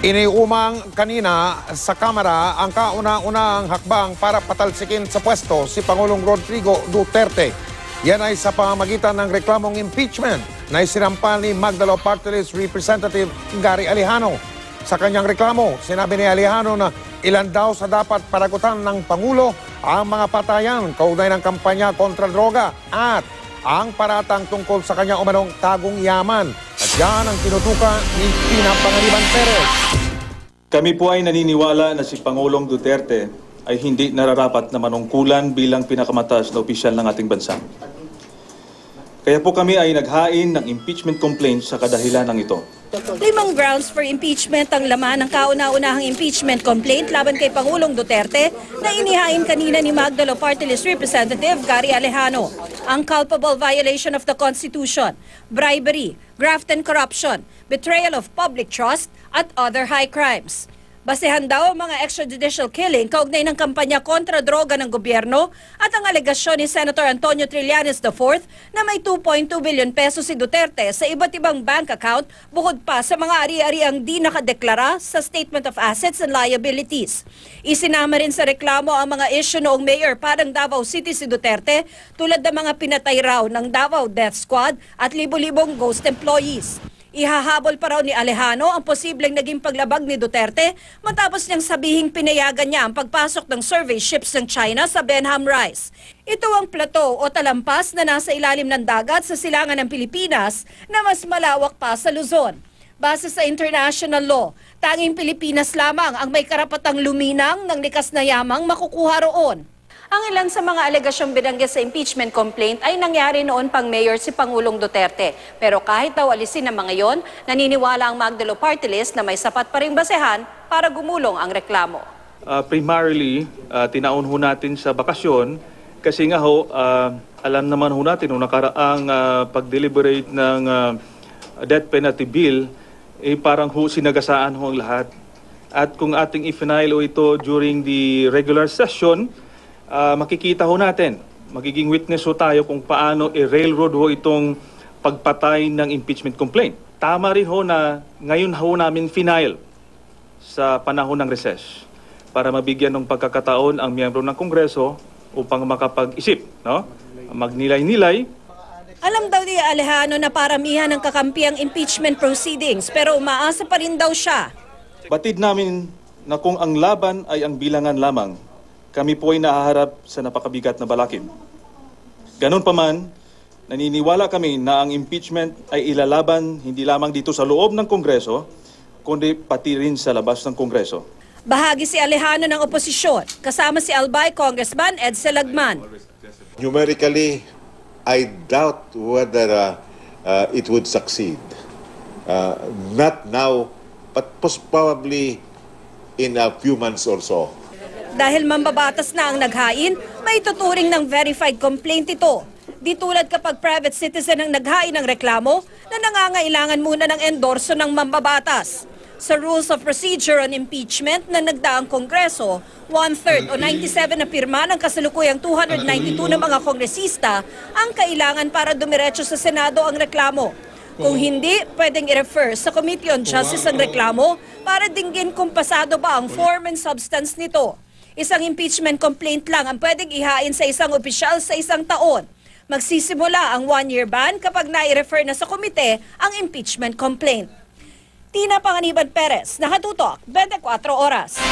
Iniumang kanina sa Kamara ang kauna-unahang hakbang para patalsikin sa pwesto si Pangulong Rodrigo Duterte. Yan ay sa pamamagitan ng reklamong impeachment na isinampal ni Magdalo Party List Representative Gary Alejano. Sa kanyang reklamo, sinabi ni Alejano na ilan daw sa dapat panagutan ng Pangulo ang mga patayan kaugnay ng kampanya kontra droga at ang paratang tungkol sa kanyang umanong tagong yaman. At yan ang tinutukan ni Tina Panganiban Perez. Kami po ay naniniwala na si Pangulong Duterte ay hindi nararapat na manungkulan bilang pinakamataas na opisyal ng ating bansa. Kaya po kami ay naghain ng impeachment complaint sa kadahilanang ito. 5 grounds for impeachment ang laman ng kauna-unahang impeachment complaint laban kay Pangulong Duterte na inihain kanina ni Magdalo Party List Representative Gary Alejano. Ang culpable violation of the Constitution, bribery, graft and corruption, betrayal of public trust, at other high crimes. Basehan daw ang mga extrajudicial killing kaugnay ng kampanya kontra droga ng gobyerno at ang alegasyon ni Senator Antonio Trillanes IV na may 2.2 billion pesos si Duterte sa iba't ibang bank account bukod pa sa mga ari-ariang di nakadeklara sa Statement of Assets and Liabilities. Isinama rin sa reklamo ang mga issue noong Mayor parang Davao City si Duterte tulad ng mga pinatay raw ng Davao Death Squad at libo-libong ghost employees. Ihahabol pa raw ni Alejano ang posibleng naging paglabag ni Duterte matapos niyang sabihing pinayagan niya ang pagpasok ng survey ships ng China sa Benham Rice. Ito ang plateau o talampas na nasa ilalim ng dagat sa silangan ng Pilipinas na mas malawak pa sa Luzon. Base sa international law, tanging Pilipinas lamang ang may karapatang luminang ng likas na yamang makukuha roon. Ang ilan sa mga alegasyong binanggit sa impeachment complaint ay nangyari noon pang mayor si Pangulong Duterte. Pero kahit daw alisin ang mga yon, naniniwala ang Magdalo Party List na may sapat pa ring basehan para gumulong ang reklamo. Primarily, tinaon ho natin sa bakasyon kasi nga ho, alam naman ho natin nung nakaraang pag-deliberate ng death penalty bill, parang ho sinagasaan ho ang lahat. At kung ating i-file ito during the regular session, makikita ho natin, magiging witness ho tayo kung paano i-railroad ho itong pagpatay ng impeachment complaint. Tama rin ho na ngayon ho namin final sa panahon ng recess para mabigyan ng pagkakataon ang miyembro ng Kongreso upang makapag-isip, no? Magnilay-nilay. Alam daw ni Alejano na paramihan ng kakampi ang impeachment proceedings pero umaasa pa rin daw siya. Batid namin na kung ang laban ay ang bilangan lamang, kami po ay nahaharap sa napakabigat na balakid. Ganun pa man, naniniwala kami na ang impeachment ay ilalaban hindi lamang dito sa loob ng Kongreso, kundi pati rin sa labas ng Kongreso. Bahagi si Alejano ng oposisyon, kasama si Albay Congressman Ed Selagman. Numerically, I doubt whether it would succeed. Not now, but probably in a few months or so. Dahil mambabatas na ang naghain, may tuturing ng verified complaint ito. Di tulad kapag private citizen ang naghain ng reklamo na nangangailangan muna ng endorso ng mambabatas. Sa Rules of Procedure on Impeachment na nagdaang Kongreso, 1/3 o 97 na pirma ng kasalukuyang 292 ng mga kongresista ang kailangan para dumiretso sa Senado ang reklamo. Kung hindi, pwedeng i-refer sa Committee on Justice ang reklamo para dinggin kung pasado ba ang form and substance nito. Isang impeachment complaint lang ang pwedeng ihain sa isang opisyal sa isang taon. Magsisimula ang 1-year ban kapag nai-refer na sa komite ang impeachment complaint. Tina Panganiban Perez, Nakatutok, 24 Oras.